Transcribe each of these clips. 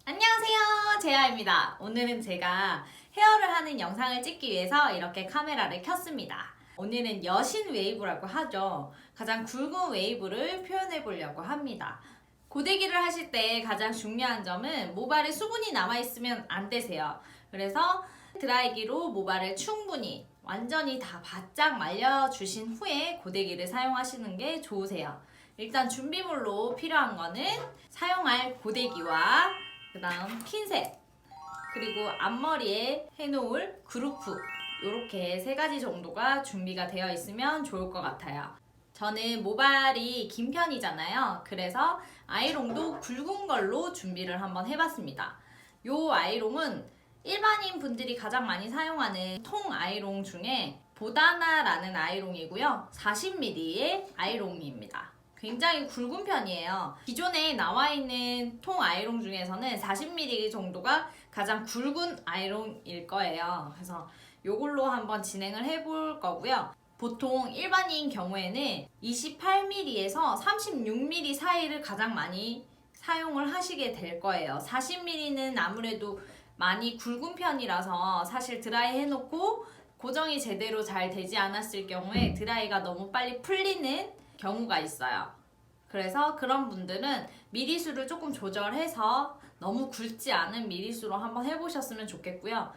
안녕하세요, 제아입니다. 오늘은 제가 헤어를 하는 영상을 찍기 위해서 이렇게 카메라를 켰습니다. 오늘은 여신 웨이브라고 하죠. 가장 굵은 웨이브를 표현해 보려고 합니다. 고데기를 하실 때 가장 중요한 점은 모발에 수분이 남아있으면 안 되세요. 그래서 드라이기로 모발을 충분히 완전히 다 바짝 말려주신 후에 고데기를 사용하시는 게 좋으세요. 일단 준비물로 필요한 거는 사용할 고데기와 그 다음 핀셋, 그리고 앞머리에 해놓을 그루프, 이렇게 세 가지 정도가 준비가 되어 있으면 좋을 것 같아요. 저는 모발이 긴 편이잖아요. 그래서 아이롱도 굵은 걸로 준비를 한번 해봤습니다. 요 아이롱은 일반인 분들이 가장 많이 사용하는 통 아이롱 중에 보다나라는 아이롱이고요. 40mm의 아이롱입니다. 굉장히 굵은 편이에요. 기존에 나와 있는 통 아이롱 중에서는 40mm 정도가 가장 굵은 아이롱일 거예요. 그래서 요걸로 한번 진행을 해볼 거고요. 보통 일반인 경우에는 28mm에서 36mm 사이를 가장 많이 사용을 하시게 될 거예요. 40mm는 아무래도 많이 굵은 편이라서 사실 드라이 해놓고 고정이 제대로 잘 되지 않았을 경우에 드라이가 너무 빨리 풀리는 경우가 있어요. 그래서 그런 분들은 미리수를 조금 조절해서 너무 굵지 않은 미리수로 한번 해보셨으면 좋겠고요.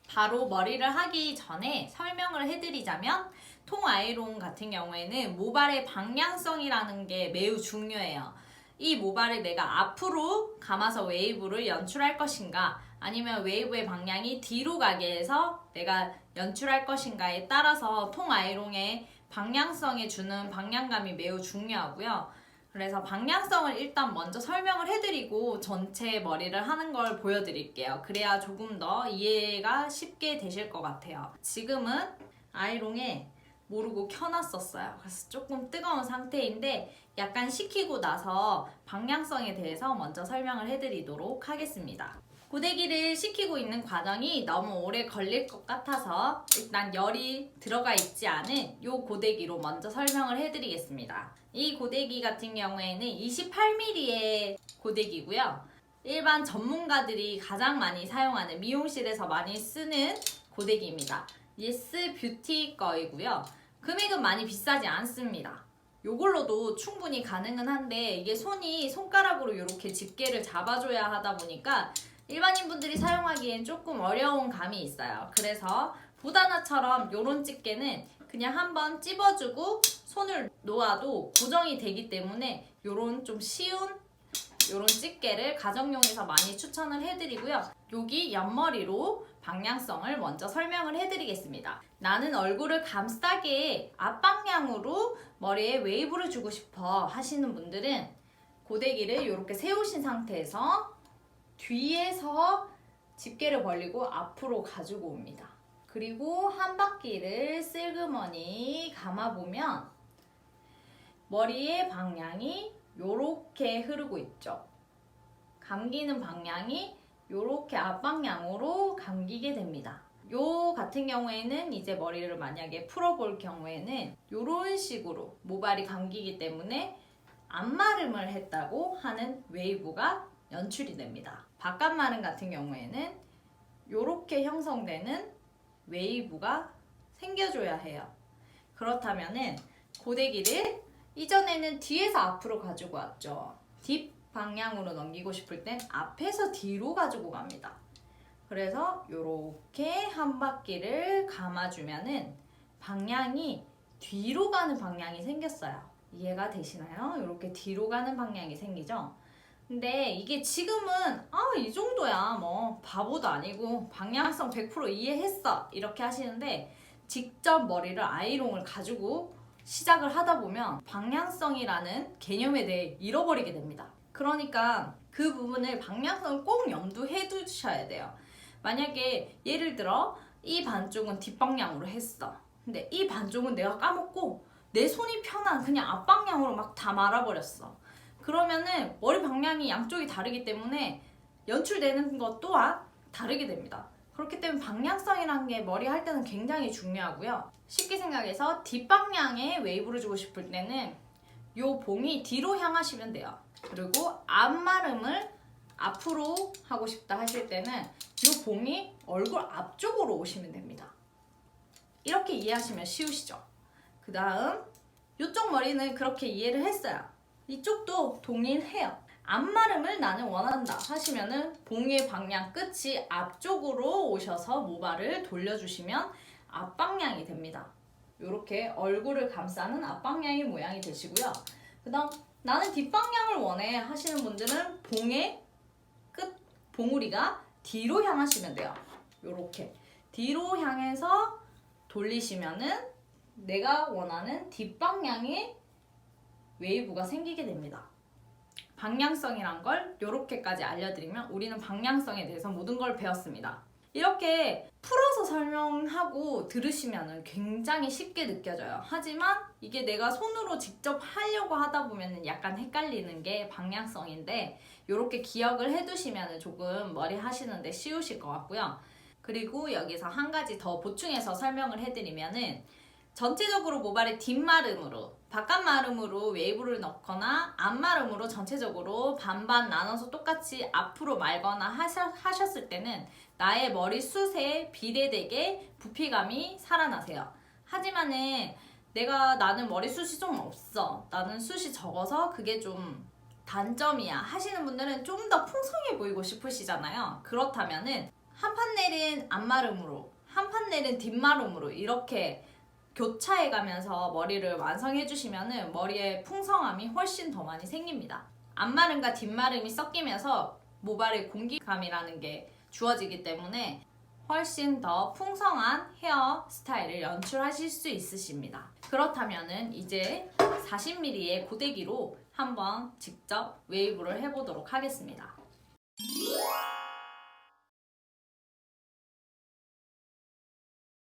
바로 머리를 하기 전에 설명을 해드리자면 통 아이롱 같은 경우에는 모발의 방향성이라는 게 매우 중요해요. 이 모발을 내가 앞으로 감아서 웨이브를 연출할 것인가, 아니면 웨이브의 방향이 뒤로 가게 해서 내가 연출할 것인가에 따라서 통 아이롱의 방향성에 주는 방향감이 매우 중요하고요. 그래서 방향성을 일단 먼저 설명을 해드리고 전체 머리를 하는 걸 보여드릴게요. 그래야 조금 더 이해가 쉽게 되실 것 같아요. 지금은 아이롱에 모르고 켜놨었어요. 그래서 조금 뜨거운 상태인데 약간 식히고 나서 방향성에 대해서 먼저 설명을 해드리도록 하겠습니다. 고데기를 식히고 있는 과정이 너무 오래 걸릴 것 같아서 일단 열이 들어가 있지 않은 이 고데기로 먼저 설명을 해드리겠습니다. 이 고데기 같은 경우에는 28mm의 고데기고요. 일반 전문가들이 가장 많이 사용하는 미용실에서 많이 쓰는 고데기입니다. 예스 뷰티 거이고요. 금액은 많이 비싸지 않습니다. 요걸로도 충분히 가능은 한데 이게 손가락으로 이렇게 집게를 잡아줘야 하다 보니까 일반인 분들이 사용하기엔 조금 어려운 감이 있어요. 그래서 보다나처럼 요런 집게는 그냥 한번 찝어주고 손을 놓아도 고정이 되기 때문에 요런 좀 쉬운 요런 집게를 가정용에서 많이 추천을 해드리고요. 여기 옆머리로 방향성을 먼저 설명을 해드리겠습니다. 나는 얼굴을 감싸게 앞방향으로 머리에 웨이브를 주고 싶어 하시는 분들은 고데기를 이렇게 세우신 상태에서 뒤에서 집게를 벌리고 앞으로 가지고 옵니다. 그리고 한 바퀴를 슬그머니 감아보면 머리의 방향이 요렇게 흐르고 있죠. 감기는 방향이 요렇게 앞방향으로 감기게 됩니다. 요 같은 경우에는 이제 머리를 만약에 풀어볼 경우에는 요런 식으로 모발이 감기기 때문에 앞마름을 했다고 하는 웨이브가 연출이 됩니다. 바깥마름 같은 경우에는 요렇게 형성되는 웨이브가 생겨줘야 해요. 그렇다면은 고데기를 이전에는 뒤에서 앞으로 가지고 왔죠. 뒷 방향으로 넘기고 싶을 땐 앞에서 뒤로 가지고 갑니다. 그래서 요렇게 한 바퀴를 감아주면은 방향이 뒤로 가는 방향이 생겼어요. 이해가 되시나요? 이렇게 뒤로 가는 방향이 생기죠? 근데 이게 지금은 이 정도야 뭐 바보도 아니고 방향성 100% 이해했어 이렇게 하시는데 직접 머리를 아이롱을 가지고 시작을 하다 보면 방향성이라는 개념에 대해 잃어버리게 됩니다. 그러니까 그 부분을 방향성을 꼭 염두해 두셔야 돼요. 만약에 예를 들어 이 반쪽은 뒷방향으로 했어. 근데 이 반쪽은 내가 까먹고 내 손이 편한 그냥 앞방향으로 막 다 말아버렸어. 그러면은 머리 방향이 양쪽이 다르기 때문에 연출되는 것 또한 다르게 됩니다. 그렇기 때문에 방향성이라는 게 머리 할 때는 굉장히 중요하고요. 쉽게 생각해서 뒷방향에 웨이브를 주고 싶을 때는 요 봉이 뒤로 향하시면 돼요. 그리고 앞마름을 앞으로 하고 싶다 하실 때는 요 봉이 얼굴 앞쪽으로 오시면 됩니다. 이렇게 이해하시면 쉬우시죠? 그 다음 이쪽 머리는 그렇게 이해를 했어요. 이쪽도 동일해요. 앞마름을 나는 원한다 하시면은 봉의 방향 끝이 앞쪽으로 오셔서 모발을 돌려주시면 앞방향이 됩니다. 이렇게 얼굴을 감싸는 앞방향의 모양이 되시고요. 그 다음 나는 뒷방향을 원해 하시는 분들은 봉의 끝 봉우리가 뒤로 향하시면 돼요. 이렇게 뒤로 향해서 돌리시면은 내가 원하는 뒷방향의 웨이브가 생기게 됩니다. 방향성이란 걸 이렇게까지 알려드리면 우리는 방향성에 대해서 모든 걸 배웠습니다. 이렇게 풀어서 설명하고 들으시면 굉장히 쉽게 느껴져요. 하지만 이게 내가 손으로 직접 하려고 하다 보면 약간 헷갈리는 게 방향성인데 이렇게 기억을 해두시면 조금 머리 하시는데 쉬우실 것 같고요. 그리고 여기서 한 가지 더 보충해서 설명을 해드리면은 전체적으로 모발의 뒷마름으로 바깥마름으로 웨이브를 넣거나 앞마름으로 전체적으로 반반 나눠서 똑같이 앞으로 말거나 하셨을 때는 나의 머리숱에 비례되게 부피감이 살아나세요. 하지만은 나는 머리숱이 좀 없어, 나는 숱이 적어서 그게 좀 단점이야 하시는 분들은 좀 더 풍성해 보이고 싶으시잖아요. 그렇다면은 한 판 내린 앞마름으로 한 판 내린 뒷마름으로 이렇게 교차해 가면서 머리를 완성해 주시면 머리의 풍성함이 훨씬 더 많이 생깁니다. 앞마름과 뒷마름이 섞이면서 모발의 공기감이라는 게 주어지기 때문에 훨씬 더 풍성한 헤어 스타일을 연출하실 수 있으십니다. 그렇다면 이제 40mm의 고데기로 한번 직접 웨이브를 해보도록 하겠습니다.